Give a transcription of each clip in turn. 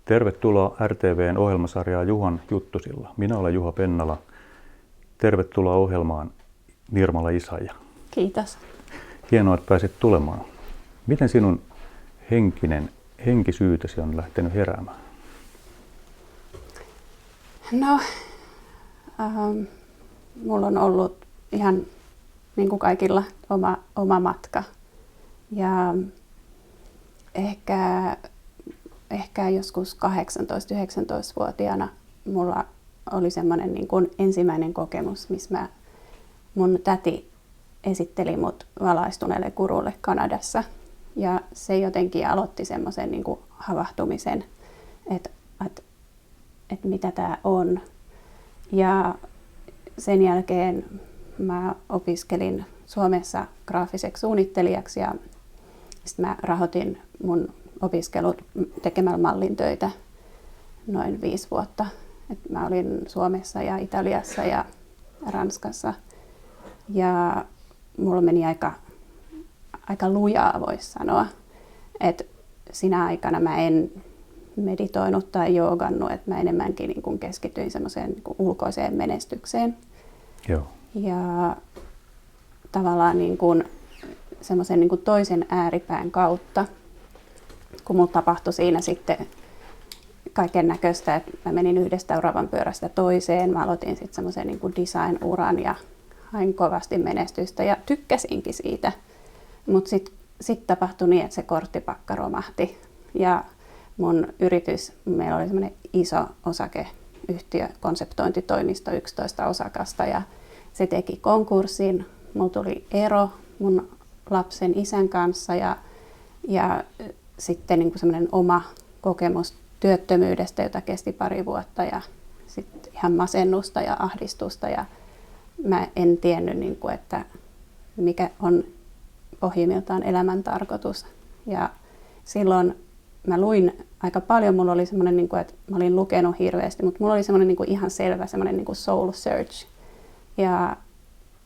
Tervetuloa RTV:n ohjelmasarjaan Juhan juttusilla. Minä olen Juha Pennala. Tervetuloa ohjelmaan Nirmala Isaija. Kiitos. Hienoa, että pääsit tulemaan. Miten sinun henkisyytesi on lähtenyt heräämään? No, mulla on ollut ihan niin kuin kaikilla oma matka. Ja ehkä joskus 18-19-vuotiaana mulla oli semmoinen niin kuin ensimmäinen kokemus, missä mun täti esitteli mut valaistuneelle gurulle Kanadassa. Ja se jotenkin aloitti semmoisen niin kuin havahtumisen, että mitä tää on. Ja sen jälkeen mä opiskelin Suomessa graafiseksi suunnittelijaksi ja sitten mä rahoitin mun opiskelut tekemällä mallintöitä noin 5 vuotta. Et mä olin Suomessa ja Italiassa ja Ranskassa ja mulla meni aika lujaa, voisi sanoa. Et sinä aikana mä en meditoinut tai joogannut, että mä enemmänkin niin kun keskityin semmoiseen niin kun ulkoiseen menestykseen. Joo. Ja tavallaan niin kun semmoisen niin kun toisen ääripään kautta, kun mulla tapahtui siinä sitten kaiken näköistä, että mä menin yhdestä uravanpyörästä toiseen. Mä aloitin sitten semmoisen niin kun design-uran ja hain kovasti menestystä ja tykkäsinkin siitä. Mutta sitten tapahtui niin, että se korttipakka romahti. Ja mun yritys, meillä oli semmoinen iso osakeyhtiö, konseptointitoimisto, 11 osakasta ja se teki konkurssin. Mulla tuli ero mun lapsen isän kanssa ja sitten niin kuin semmoinen oma kokemus työttömyydestä, jota kesti 2 vuotta ja sitten ihan masennusta ja ahdistusta ja mä en tiennyt, niin kuin, että mikä on pohjimmiltaan elämän tarkoitus. Ja silloin mä luin aika paljon, mulla oli semmoinen, niin kuin, että mä olin lukenut hirveästi, mutta mulla oli semmoinen niin kuin ihan selvä semmoinen niin kuin soul search. Ja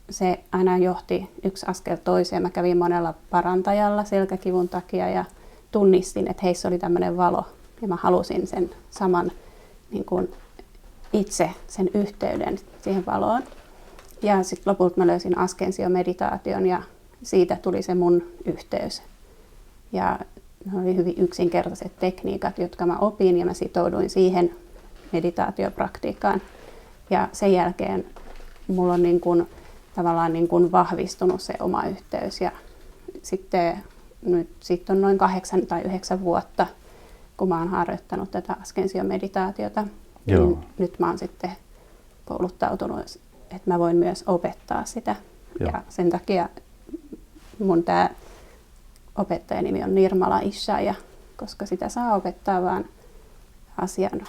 se aina johti yksi askel toiseen. Mä kävin monella parantajalla selkäkivun takia ja tunnistin, että heissä oli tämmöinen valo. Ja mä halusin sen saman niin kuin itse, sen yhteyden siihen valoon. Ja sitten lopulta mä löysin askensiomeditaation ja siitä tuli se mun yhteys. Ja ne oli hyvin yksinkertaiset tekniikat, jotka mä opin ja mä sitouduin siihen meditaatiopraktiikkaan. Ja sen jälkeen mulla on niin kuin, tavallaan niin kuin vahvistunut se oma yhteys. Ja sitten nyt siitä on noin 8 tai 9 vuotta, kun mä oon harjoittanut tätä askensiomeditaatiota. Niin nyt mä oon sitten kouluttautunut, että mä voin myös opettaa sitä. Joo. Ja sen takia mun tää opettajan nimi on Nirmala Isaija, koska sitä saa opettaa vaan asian,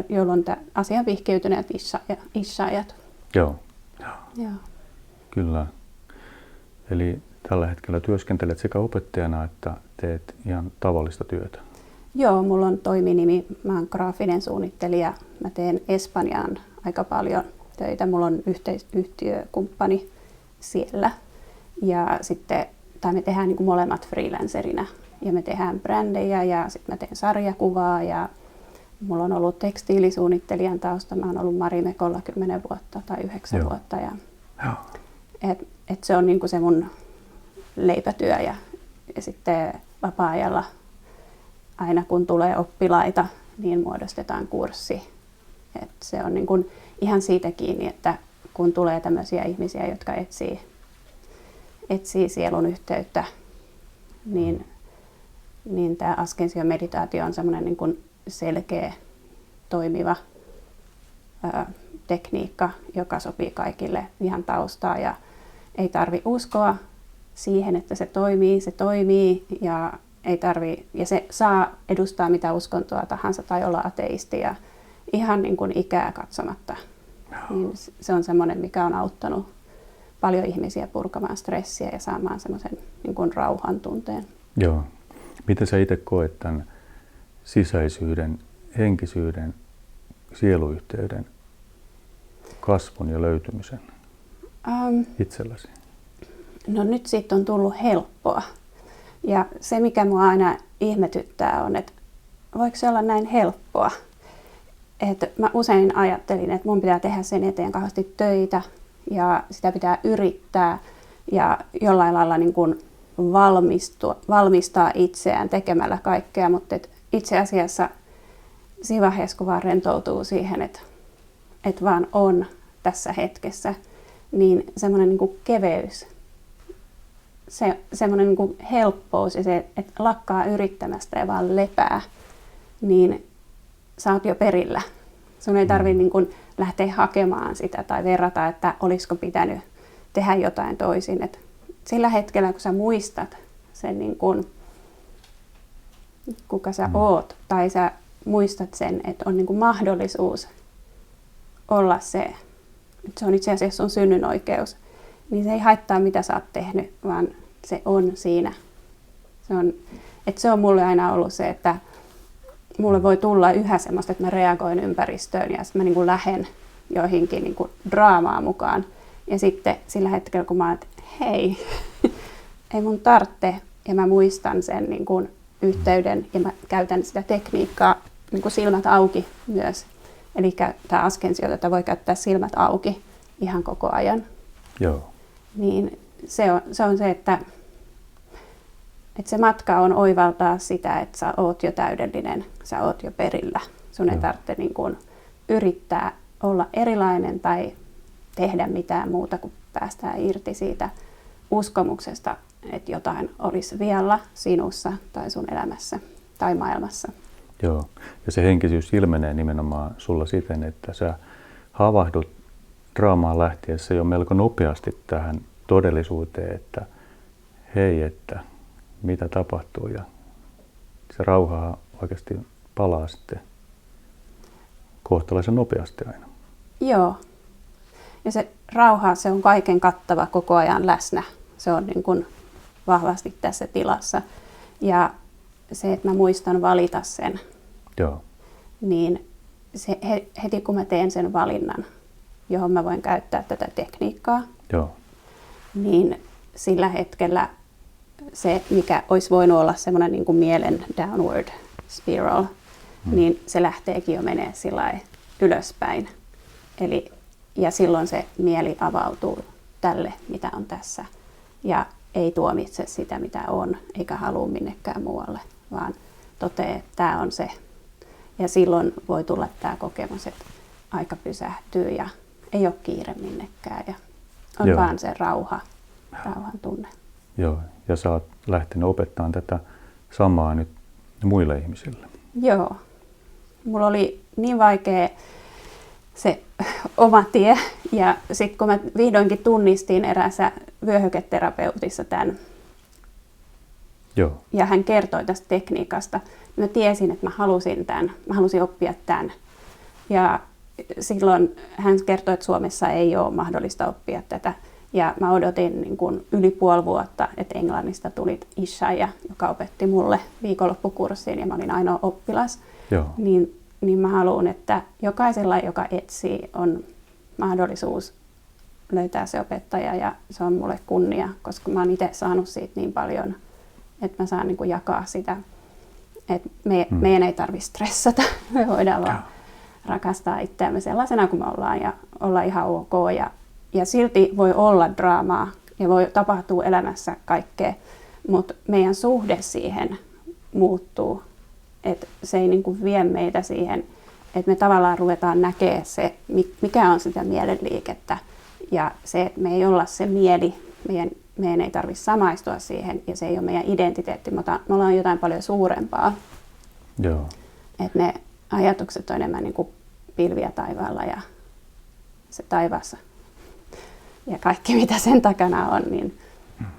jolloin asian vihkiytyneet Isaijat. Joo. Joo. Kyllä. Eli tällä hetkellä työskentelet sekä opettajana että teet ihan tavallista työtä. Joo, mulla on toiminimi. Mä oon graafinen suunnittelija. Mä teen Espanjaan aika paljon töitä. Mulla on yhteistyökumppani siellä. Ja sitten, tai me tehdään niin kuin molemmat freelancerina. Ja me tehdään brändejä ja sitten mä teen sarjakuvaa. Ja mulla on ollut tekstiilisuunnittelijan tausta. Mä oon ollut Marimekolla 10 vuotta tai 9 vuotta. Ja et se on niin kuin se mun leipätyö. Ja sitten vapaa-ajalla aina kun tulee oppilaita, niin muodostetaan kurssi. Et se on niin kuin ihan siitä kiinni, että kun tulee tämmöisiä ihmisiä, jotka etsii sielun yhteyttä, niin tämä askensiomeditaatio on semmoinen niin kuin selkeä, toimiva tekniikka, joka sopii kaikille ihan taustaa ja ei tarvi uskoa siihen, että se toimii ja se saa edustaa mitä uskontoa tahansa tai olla ateisti ja ihan niin kuin ikää katsomatta. Niin se on semmoinen, mikä on auttanut paljon ihmisiä purkamaan stressiä ja saamaan semmoisen niin kuin rauhan tunteen. Joo. Miten sä itse koet tämän sisäisyyden, henkisyyden, sieluyhteyden kasvun ja löytymisen itselläsi? No nyt siitä on tullut helppoa. Ja se, mikä mua aina ihmetyttää, on, että voiko se olla näin helppoa? Että mä usein ajattelin, että mun pitää tehdä sen eteen kauheasti töitä ja sitä pitää yrittää ja jollain lailla niin kuin valmistaa itseään tekemällä kaikkea, mutta itse asiassa siinä vaiheessa, kun vaan rentoutuu siihen, että vaan on tässä hetkessä, niin semmoinen niin kuin keveys, semmoinen niin kuin helppous ja se, että lakkaa yrittämästä ja vaan lepää, niin sä oot jo perillä. Sun ei tarvitse niin kuin lähteä hakemaan sitä tai verrata, että olisiko pitänyt tehdä jotain toisin. Et sillä hetkellä, kun sä muistat sen, niin kuin, kuka sä oot, tai sä muistat sen, että on niin kuin mahdollisuus olla se, että se on itse asiassa sun synnynoikeus, niin se ei haittaa, mitä sä oot tehnyt, vaan se on siinä. Se on mulle aina ollut se, että mulle voi tulla yhä semmoista, että mä reagoin ympäristöön ja sitten mä niin kuin lähden joihinkin niin kuin draamaan mukaan. Ja sitten sillä hetkellä, kun mä oon, että hei, ei mun tarvitse, ja mä muistan sen niin kuin yhteyden ja mä käytän sitä tekniikkaa niin kuin silmät auki myös. Eli tämä askensijoita voi käyttää silmät auki ihan koko ajan. Joo. Niin se on se, että se matka on oivaltaa sitä, että sä oot jo täydellinen, sä oot jo perillä. Sun ei tarvitse niin kuin yrittää olla erilainen tai tehdä mitään muuta kuin päästään irti siitä uskomuksesta, että jotain olisi vielä sinussa tai sun elämässä tai maailmassa. Joo, ja se henkisyys ilmenee nimenomaan sulla siten, että sä havahdut draamaan lähtiessä jo melko nopeasti tähän todellisuuteen, että hei, että mitä tapahtuu, ja se rauha oikeasti palaa sitten kohtalaisen nopeasti aina. Joo, ja se rauha, se on kaiken kattava, koko ajan läsnä. Se on niin kuin vahvasti tässä tilassa. Ja se, että mä muistan valita sen, Joo. niin se, heti kun mä teen sen valinnan, johon mä voin käyttää tätä tekniikkaa, Joo. niin sillä hetkellä se, mikä olisi voinut olla semmoinen niin kuin mielen downward spiral, niin se lähteekin jo menee sillä ylöspäin. Ja silloin se mieli avautuu tälle, mitä on tässä. Ja ei tuomitse sitä, mitä on, eikä halua minnekään muualle, vaan toteaa, että tämä on se. Ja silloin voi tulla tämä kokemus, että aika pysähtyy ja ei ole kiire minnekään. Ja on Joo. vaan se rauhan tunne. Joo, ja sä oot lähtenyt opettamaan tätä samaa nyt muille ihmisille. Joo. Mulla oli niin vaikea se oma tie, ja sitten kun mä vihdoinkin tunnistin eräässä vyöhyketerapeutissa tämän, Joo. ja hän kertoi tästä tekniikasta, niin mä tiesin, että mä halusin oppia tämän. Ja silloin hän kertoi, että Suomessa ei ole mahdollista oppia tätä. Ja mä odotin niin kuin yli puoli vuotta, että Englannista tuli Ishaya, joka opetti mulle viikonloppukurssiin, ja mä olin ainoa oppilas. Joo. Niin mä haluan, että jokaisella, joka etsii, on mahdollisuus löytää se opettaja, ja se on mulle kunnia, koska mä oon itse saanut siitä niin paljon, että mä saan niin kuin jakaa sitä. Että meidän ei tarvitse stressata, me voidaan vaan rakastaa itseämme sellaisena kuin me ollaan ja olla ihan ok. Ja silti voi olla draamaa ja voi tapahtua elämässä kaikkea, mutta meidän suhde siihen muuttuu. Että se ei niin kuin vie meitä siihen, että me tavallaan ruvetaan näkemään se, mikä on sitä mielenliikettä. Ja se, että me ei olla se mieli, meidän ei tarvitse samaistua siihen, ja se ei ole meidän identiteetti. Me ollaan jotain paljon suurempaa. Joo. Että ne ajatukset on enemmän niin kuin pilviä taivaalla ja se taivaassa. Ja kaikki, mitä sen takana on, niin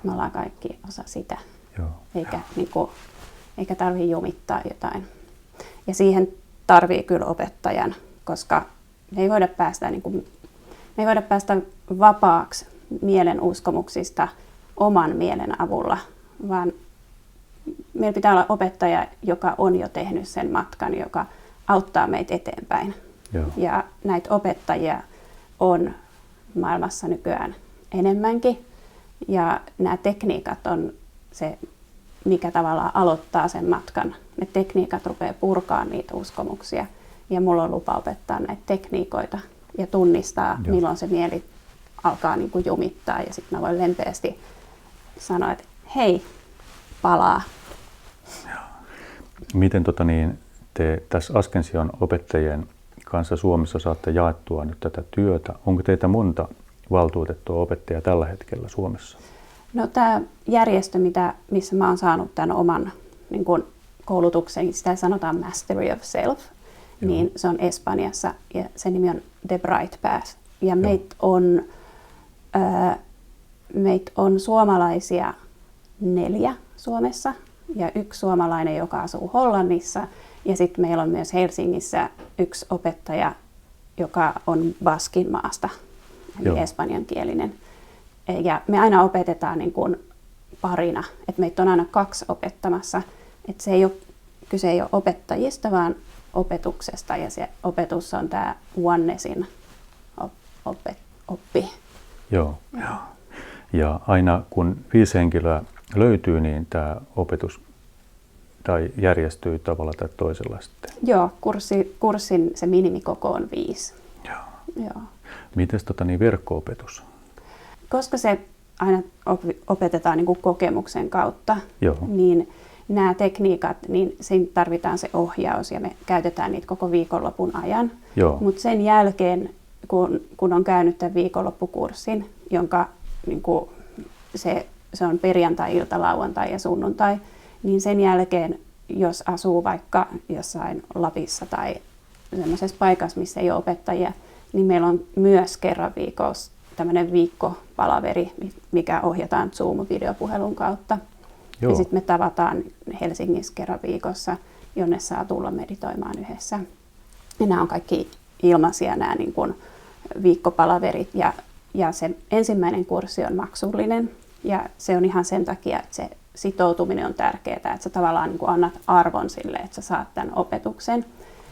me ollaan kaikki osa sitä. Joo. Eikä tarvitse jumittaa jotain. Ja siihen tarvii kyllä opettajan, koska me ei voida päästä vapaaksi mielen uskomuksista oman mielen avulla, vaan meillä pitää olla opettaja, joka on jo tehnyt sen matkan, joka auttaa meitä eteenpäin. Joo. Ja näitä opettajia on maailmassa nykyään enemmänkin. Ja nämä tekniikat on se mikä tavallaan aloittaa sen matkan. Ne tekniikat rupeaa purkaa niitä uskomuksia ja mulla on lupa opettaa näitä tekniikoita ja tunnistaa, milloin se mieli alkaa niin kuin jumittaa ja sitten mä voin lempeästi sanoa, että hei, palaa. Miten te tässä Ascension opettajien kanssa Suomessa saatte jaettua nyt tätä työtä? Onko teitä monta valtuutettua opettajaa tällä hetkellä Suomessa? No tämä järjestö, missä mä oon saanut tämän oman niin kun koulutuksen, sitä sanotaan Mastery of Self, niin se on Espanjassa ja sen nimi on The Bright Path. Ja meitä on suomalaisia 4 Suomessa ja 1 suomalainen, joka asuu Hollannissa. Ja sitten meillä on myös Helsingissä 1 opettaja, joka on Baskin maasta, eli espanjankielinen. Ja me aina opetetaan niin kuin parina, että meitä on aina 2 opettamassa. Että kyse ei ole opettajista, vaan opetuksesta ja se opetus on tämä Oneness'in oppi. Joo. Ja aina kun 5 henkilöä löytyy, niin tämä opetus tai järjestyy tavalla tai toisella sitten? Joo, kurssin se minimikoko on 5. Joo. Mites verkko-opetus? Koska se aina opetetaan niin kuin kokemuksen kautta, niin nämä tekniikat, niin siinä tarvitaan se ohjaus ja me käytetään niitä koko viikonlopun ajan. Mutta sen jälkeen, kun on käynyt tämän viikonloppukurssin, jonka niin kuin se on perjantai-ilta, lauantai ja sunnuntai, niin sen jälkeen, jos asuu vaikka jossain Lapissa tai sellaisessa paikassa, missä ei ole opettajia, niin meillä on myös kerran viikossa tämmöinen viikkopalaveri, mikä ohjataan Zoom-videopuhelun kautta. Ja sitten me tavataan Helsingissä kerran viikossa, jonne saa tulla meditoimaan yhdessä. Ja nämä on kaikki ilmaisia nämä niin kuin viikkopalaverit. Ja se ensimmäinen kurssi on maksullinen. Ja se on ihan sen takia, että se sitoutuminen on tärkeää, että sä tavallaan niin kuin annat arvon sille, että sä saat tämän opetuksen.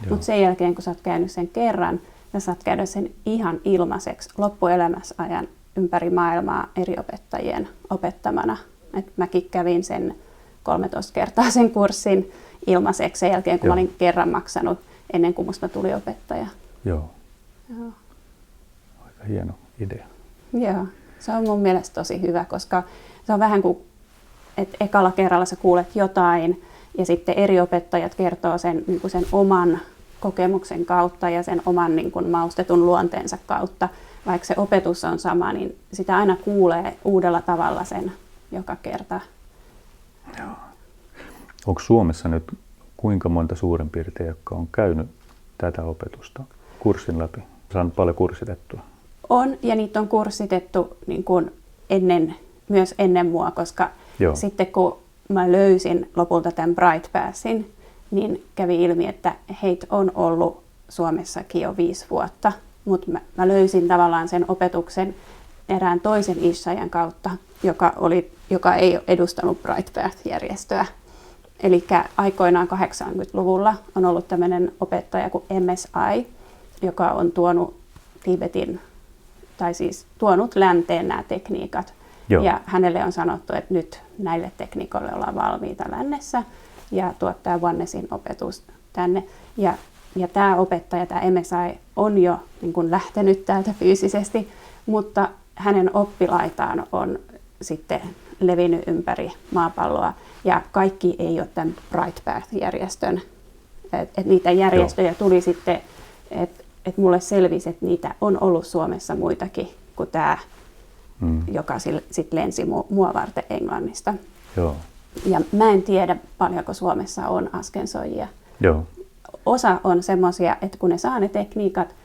Mutta sen jälkeen, kun sä oot käynyt sen kerran, sä saat käydä sen ihan ilmaiseksi loppuelämässä ajan ympäri maailmaa eri opettajien opettamana. Et mäkin kävin sen 13 kertaa sen kurssin ilmaiseksi sen jälkeen, kun mä olin kerran maksanut ennen kuin musta tuli opettaja. Joo. Aika hieno idea. Joo, se on mun mielestä tosi hyvä, koska se on vähän kuin, että ekalla kerralla sä kuulet jotain ja sitten eri opettajat kertoo sen, niin kuin sen oman kokemuksen kautta ja sen oman niin kuin maustetun luonteensa kautta. Vaikka se opetus on sama, niin sitä aina kuulee uudella tavalla sen joka kerta. Joo. Onko Suomessa nyt kuinka monta suurin piirtein, jotka on käynyt tätä opetusta kurssin läpi? Saanut paljon kurssitettua? On, ja niitä on kurssitettu niin kuin myös ennen mua, koska sitten kun mä löysin lopulta tämän Bright Pathin, niin kävi ilmi, että heitä on ollut Suomessakin jo 5 vuotta, mutta mä löysin tavallaan sen opetuksen erään toisen Ishajan kautta, joka ei edustanut Bright Path-järjestöä. Eli aikoinaan 80-luvulla on ollut tämmöinen opettaja kuin MSI, joka on tuonut tuonut länteen nämä tekniikat. Ja hänelle on sanottu, että nyt näille tekniikoille ollaan valmiita lännessä ja tuottaa Oneness'in opetus tänne. Ja tämä opettaja, tämä MSI, on jo niin kuin lähtenyt täältä fyysisesti, mutta hänen oppilaitaan on sitten levinnyt ympäri maapalloa ja kaikki ei ole tämän Bright Path-järjestön. Et niitä järjestöjä tuli sitten, että mulle selvisi, että niitä on ollut Suomessa muitakin kuin tämä, joka sitten lensi mua varten Englannista. Joo. Ja mä en tiedä paljonko Suomessa on ascensoijia. Joo. Osa on semmoisia, että kun ne saa ne tekniikat,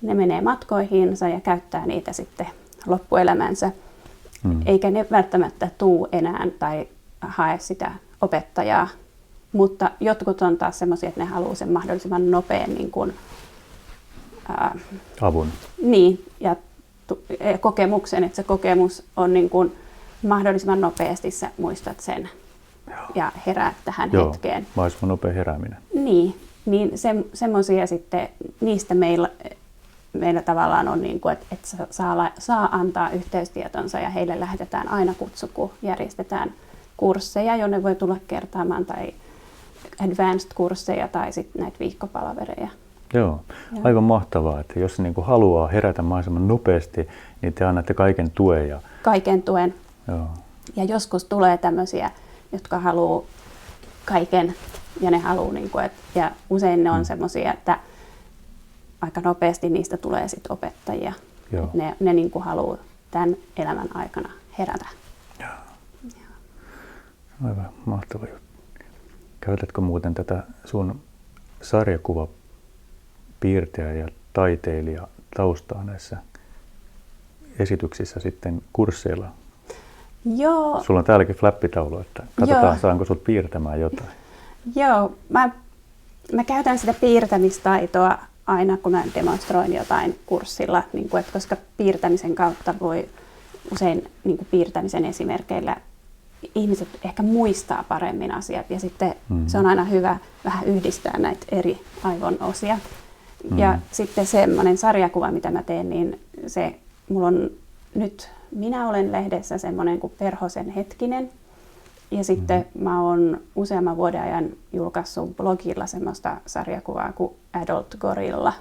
ne menee matkoihinsa ja käyttää niitä sitten loppuelämänsä. Eikä ne välttämättä tuu enää tai hae sitä opettajaa. Mutta jotkut on taas semmoisia, että ne haluaa sen mahdollisimman nopean niin kuin, avun. Niin, ja kokemuksen, että se kokemus on niin kuin mahdollisimman nopeasti sä muistat sen ja heräät tähän hetkeen. Mahdollisimman nopea herääminen. Niin semmoisia sitten, niistä meillä tavallaan on, niin kuin, että saa antaa yhteystietonsa ja heille lähetetään aina kutsu, kun järjestetään kursseja, jonne voi tulla kertaamaan tai advanced-kursseja tai sitten näitä viikkopalavereja. Joo, aivan mahtavaa, että jos niin kuin haluaa herätä mahdollisimman nopeasti, niin te annatte kaiken tuen. Kaiken tuen. Joo. Ja joskus tulee tämmöisiä, jotka haluaa kaiken ja ne haluaa, niin kuin, ja usein ne on semmoisia, että aika nopeasti niistä tulee sitten opettajia. Ne niin kuin haluaa tämän elämän aikana herätä. Joo. Aivan mahtava juttu. Käytätkö muuten tätä sun sarjakuvapiirtäjä ja taiteilija taustaa näissä esityksissä sitten kursseilla? Joo. Sulla on täälläkin flappitaulu, että katsotaan saanko sut piirtämään jotain. Joo, mä käytän sitä piirtämistaitoa aina kun mä demonstroin jotain kurssilla, niin kuin, että koska piirtämisen kautta voi usein niin kuin piirtämisen esimerkkeillä ihmiset ehkä muistaa paremmin asiat ja sitten se on aina hyvä vähän yhdistää näitä eri aivon osia. Ja sitten semmoinen sarjakuva, mitä mä teen, niin mulla on nyt, minä olen lehdessä semmoinen kuin Perhosen hetkinen. Ja sitten mä oon useamman vuoden ajan julkaissut blogilla semmoista sarjakuvaa kuin Adult Gorilla.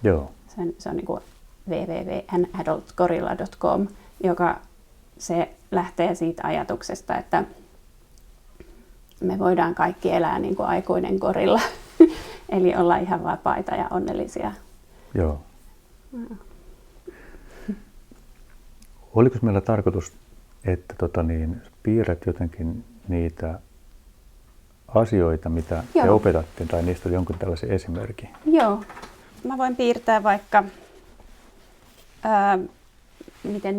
Joo. Se on niin kuin www.adultgorilla.com, joka se lähtee siitä ajatuksesta, että me voidaan kaikki elää niin kuin aikuinen gorilla. Eli olla ihan vapaita ja onnellisia. Joo. Oliko meillä tarkoitus, että piirrät jotenkin niitä asioita, mitä te opetatte, tai niistä jonkun tällaisen esimerkin? Joo. Mä voin piirtää vaikka, miten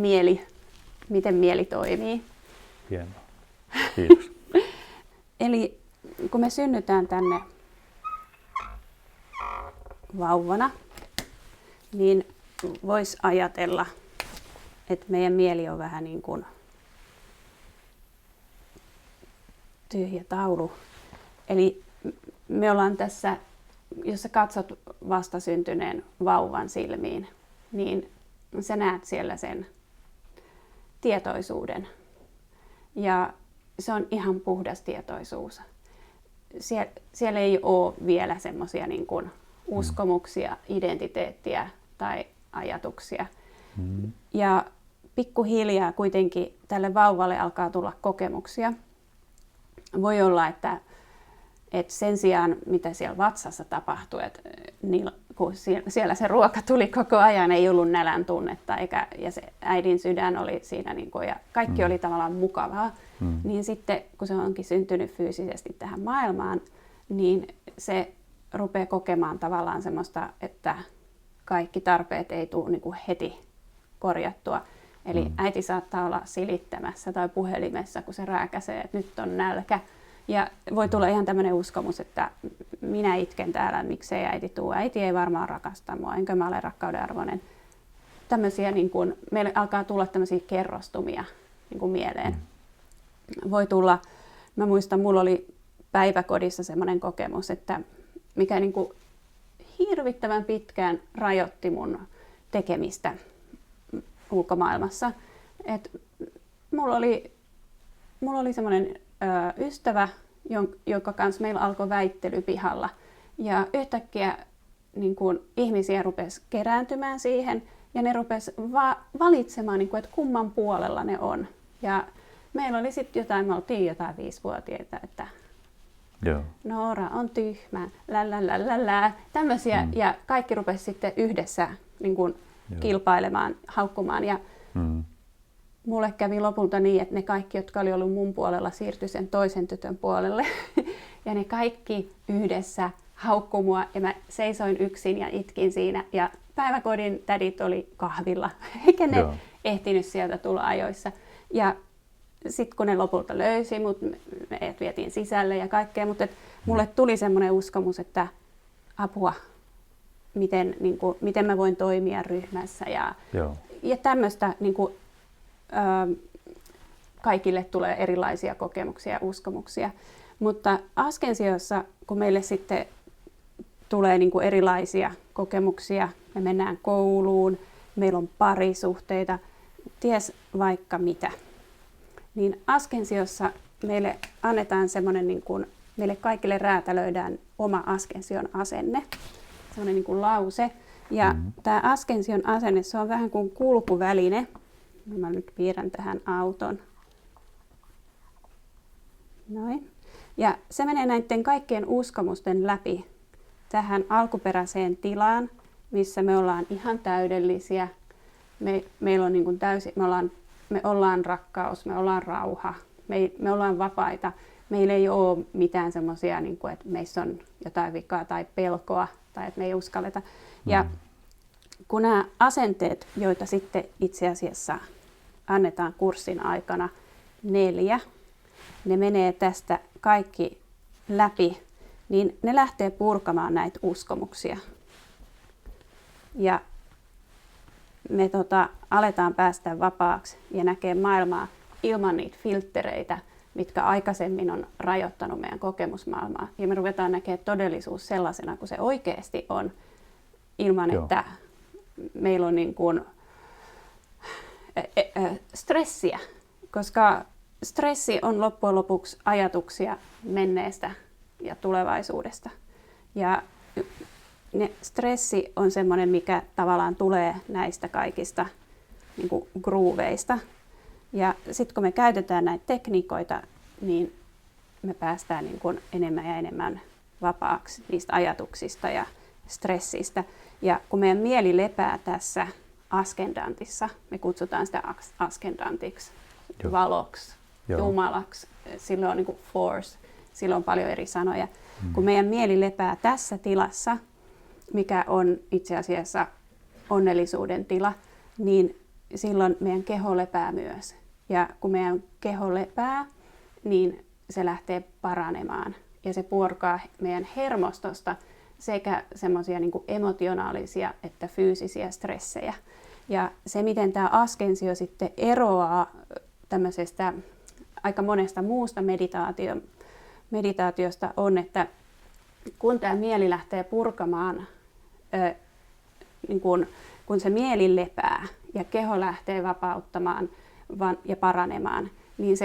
mieli toimii. Hienoa. Kiitos. Eli kun me synnytään tänne vauvana, niin voisi ajatella, että meidän mieli on vähän niin kuin tyhjä taulu. Eli me ollaan tässä, jos sä katsot vastasyntyneen vauvan silmiin, niin sä näet siellä sen tietoisuuden. Ja se on ihan puhdas tietoisuus. Siellä ei ole vielä semmoisia niin kuin uskomuksia, identiteettiä tai ajatuksia. Ja pikkuhiljaa kuitenkin tälle vauvalle alkaa tulla kokemuksia. Voi olla, että sen sijaan, mitä siellä vatsassa tapahtui, että kun siellä se ruoka tuli koko ajan, ei ollut nälän tunnetta, ja se äidin sydän oli siinä, ja kaikki oli tavallaan mukavaa, niin sitten kun se onkin syntynyt fyysisesti tähän maailmaan, niin se rupeaa kokemaan tavallaan semmoista, että kaikki tarpeet ei tule niin kuin heti korjattua. Eli äiti saattaa olla silittämässä tai puhelimessa, kun se rääkäsee, että nyt on nälkä. Ja voi tulla ihan tämmöinen uskomus, että minä itken täällä, miksei äiti tule. Äiti ei varmaan rakasta mua, enkä mä ole rakkauden arvoinen. Tämmöisiä, niin kuin, meille alkaa tulla tämmöisiä kerrostumia niin kuin mieleen. Voi tulla, mä muistan, mulla oli päiväkodissa semmoinen kokemus, että mikä niin kuin hirvittävän pitkään rajoitti mun tekemistä ulkomaailmassa. Et mulla oli semmoinen ystävä, jonka kanssa meillä alkoi väittely pihalla. Ja yhtäkkiä niin kun ihmisiä rupesi kerääntymään siihen ja ne rupesi valitsemaan, niin kun, että kumman puolella ne on. Ja meillä oli sitten jotain, me oltiin jotain 5-vuotiaita, että Noora on tyhmä, tämmöisiä. Ja kaikki rupesi sitten yhdessä niin kun kilpailemaan, haukkumaan. Ja mulle kävi lopulta niin, että ne kaikki, jotka oli ollut mun puolella, siirtyi sen toisen tytön puolelle. Ja ne kaikki yhdessä haukkui mua ja mä seisoin yksin ja itkin siinä. Ja päiväkodin tädit oli kahvilla, eikä ne ehtinyt sieltä tulla ajoissa. Ja sitten kun ne lopulta löysi mut, me vietiin sisälle ja kaikkea, mutta mulle tuli semmoinen uskomus, että apua, miten mä voin toimia ryhmässä. Ja tämmöistä niin kuin, kaikille tulee erilaisia kokemuksia ja uskomuksia. Mutta Ascensiossa, kun meille sitten tulee niin kuin erilaisia kokemuksia, me mennään kouluun, meillä on parisuhteita, ties vaikka mitä, niin Ascensiossa meille annetaan semmoinen, niin kuin, meille kaikille räätälöidään oma ascension asenne, semmoinen niin kuin lause. Ja tämä ascension asenne, se on vähän kuin kulkuväline. Mä nyt piirrän tähän auton. Noin. Ja se menee näiden kaikkien uskomusten läpi tähän alkuperäiseen tilaan, missä me ollaan ihan täydellisiä. Meillä on niin kuin me ollaan rakkaus, me ollaan rauha, me ollaan vapaita. Meillä ei ole mitään semmoisia, niin kuin, että meissä on jotain vikaa tai pelkoa tai että me ei uskalleta. Ja kun nämä asenteet, joita sitten itse asiassa annetaan kurssin aikana 4, ne menee tästä kaikki läpi, niin ne lähtee purkamaan näitä uskomuksia. Ja me aletaan päästä vapaaksi ja näkee maailmaa ilman niitä filttereitä, mitkä aikaisemmin on rajoittanut meidän kokemusmaailmaa. Ja me ruvetaan näkemään todellisuus sellaisena kuin se oikeasti on, ilman että meillä on niin kuin stressiä, koska stressi on loppujen lopuksi ajatuksia menneestä ja tulevaisuudesta. Ja stressi on semmoinen, mikä tavallaan tulee näistä kaikista niin kuin grooveista. Ja sitten kun me käytetään näitä tekniikoita, niin me päästään niin kuin enemmän ja enemmän vapaaksi niistä ajatuksista ja stressistä. Ja kun meidän mieli lepää tässä ascendantissa, me kutsutaan sitä ascendantiksi, valoksi, jumalaksi, sillä on niin kuin force, sillä on paljon eri sanoja. Kun meidän mieli lepää tässä tilassa, mikä on itse asiassa onnellisuuden tila, niin silloin meidän keho lepää myös. Ja kun meidän keho lepää, niin se lähtee paranemaan ja se purkaa meidän hermostosta sekä semmoisia niin kuin emotionaalisia että fyysisiä stressejä. Ja se, miten tämä ascensio sitten eroaa tämmöisestä aika monesta muusta meditaatiosta on, että kun tämä mieli lähtee purkamaan, niin kun se mieli lepää ja keho lähtee vapauttamaan ja paranemaan, niin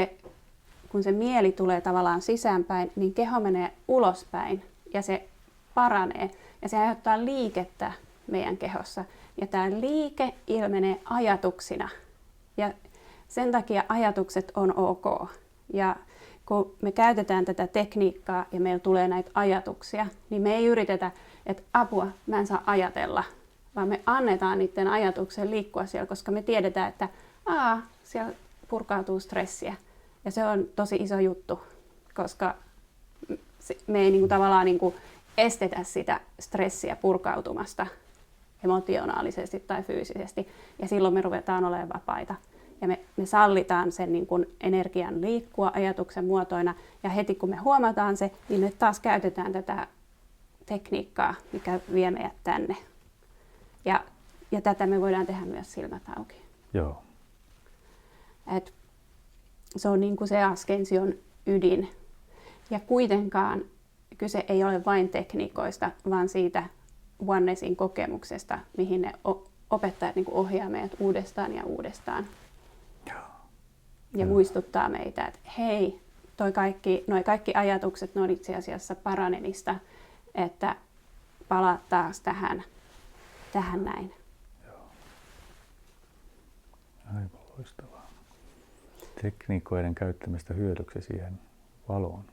kun se mieli tulee tavallaan sisäänpäin, niin keho menee ulospäin ja se paranee ja se aiheuttaa liikettä meidän kehossa. Ja tämä liike ilmenee ajatuksina ja sen takia ajatukset on ok. Ja kun me käytetään tätä tekniikkaa ja meillä tulee näitä ajatuksia, niin me ei yritetä, että apua, mä en saa ajatella, vaan me annetaan niiden ajatuksen liikkua siellä, koska me tiedetään, että siellä purkautuu stressiä. Ja se on tosi iso juttu, koska me ei tavallaan estetä sitä stressiä purkautumasta emotionaalisesti tai fyysisesti. Ja silloin me ruvetaan olemaan vapaita. Ja me sallitaan sen energian liikkua ajatuksen muotoina. Ja heti kun me huomataan se, niin me taas käytetään tätä tekniikkaa, mikä vie meidät tänne. Ja tätä me voidaan tehdä myös silmät auki. Joo. Et se on se ascension ydin. Ja kuitenkaan kyse ei ole vain tekniikoista, vaan siitä Onenessin kokemuksesta, mihin ne opettajat ohjaa meidät uudestaan ja uudestaan. Ja muistuttaa meitä, että hei, noi kaikki ajatukset, ne on itse asiassa paranemista, että palaat taas tähän näin. Joo. Aivan loistavaa. Tekniikoiden käyttämistä hyödyksi siihen valoon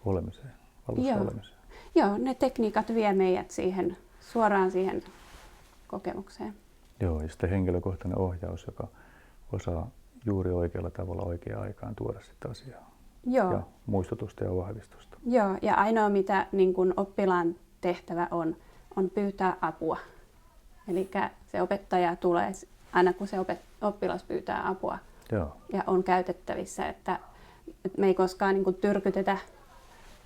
olemiseen, valossa olemiseen. Joo, ne tekniikat vie meidät suoraan siihen kokemukseen. Joo, ja sitten henkilökohtainen ohjaus, joka osaa juuri oikealla tavalla oikeaan aikaan tuoda sitä asiaa. Joo. Ja muistutusta ja vahvistusta. Joo, ja ainoa mitä oppilaan tehtävä on pyytää apua. Eli se opettaja tulee aina kun se oppilas pyytää apua. Joo. Ja on käytettävissä, että me ei koskaan tyrkytetä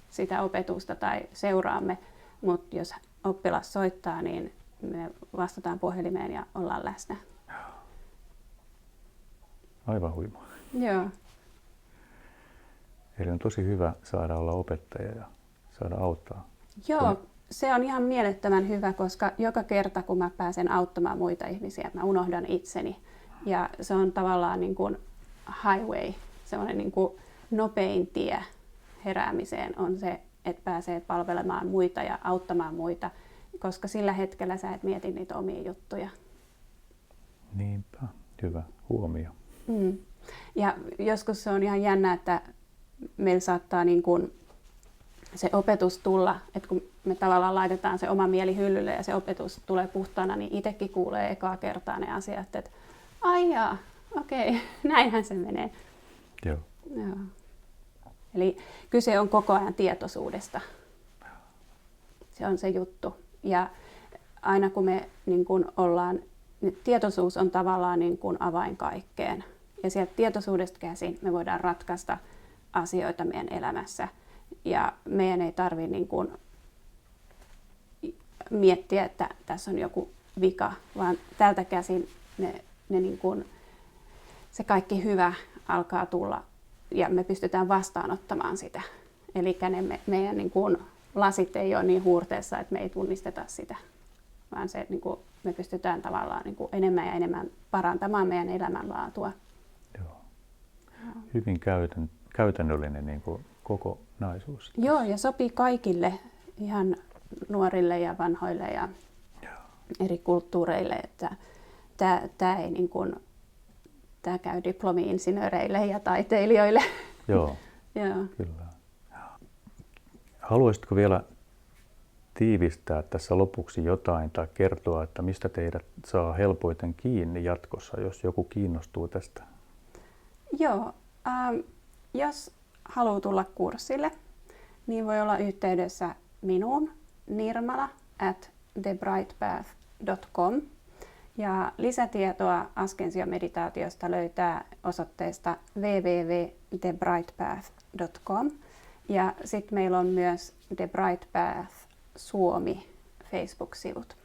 sitä opetusta tai seuraamme, mutta jos oppilas soittaa, niin me vastataan puhelimeen ja ollaan läsnä. Aivan huimaa. Joo. Eli on tosi hyvä saada olla opettaja ja saada auttaa. Joo, se on ihan mielettömän hyvä, koska joka kerta kun mä pääsen auttamaan muita ihmisiä, mä unohdan itseni. Ja se on tavallaan highway, semmoinen nopein tie heräämiseen on se, että pääsee palvelemaan muita ja auttamaan muita, koska sillä hetkellä sä et mieti niitä omia juttuja. Niinpä, hyvä huomio. Ja joskus se on ihan jännä, että meillä saattaa niin kuin se opetus tulla, että kun me tavallaan laitetaan se oma mieli hyllylle ja se opetus tulee puhtaana, niin itsekin kuulee ekaa kertaa ne asiat, että ai jaa, okei, näinhän se menee. Joo. Joo. Eli kyse on koko ajan tietoisuudesta. Se on se juttu. Ja aina kun me niin kun ollaan, niin tietoisuus on tavallaan niin kun avain kaikkeen. Ja sieltä tietoisuudesta käsin me voidaan ratkaista asioita meidän elämässä. Ja meidän ei tarvitse niin kun miettiä, että tässä on joku vika, vaan täältä käsin ne niin kun, se kaikki hyvä alkaa tulla ja me pystytään vastaanottamaan sitä. Eli meidän niin kun, lasit ei ole niin huurteessa, että me ei tunnisteta sitä, vaan se, niin kun, me pystytään tavallaan niin kun, enemmän ja enemmän parantamaan meidän elämänlaatua. Joo. Hyvin käytännöllinen niin kuin kokonaisuus. Joo, ja sopii kaikille, ihan nuorille ja vanhoille ja eri kulttuureille, että tämä ei niin kuin, tämä käy diplomi-insinööreille ja taiteilijoille. Joo, Joo. kyllä. Haluaisitko vielä tiivistää tässä lopuksi jotain tai kertoa, että mistä teidät saa helpoiten kiinni jatkossa, jos joku kiinnostuu tästä? Joo, jos haluaa tulla kurssille, niin voi olla yhteydessä minuun nirmala@thebrightpath.com. Ja lisätietoa askensiomeditaatiosta löytää osoitteesta www.thebrightpath.com. Ja sitten meillä on myös The Bright Path Suomi Facebook-sivut.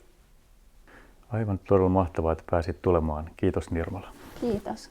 Aivan todella mahtavaa, että pääsit tulemaan. Kiitos Nirmala. Kiitos.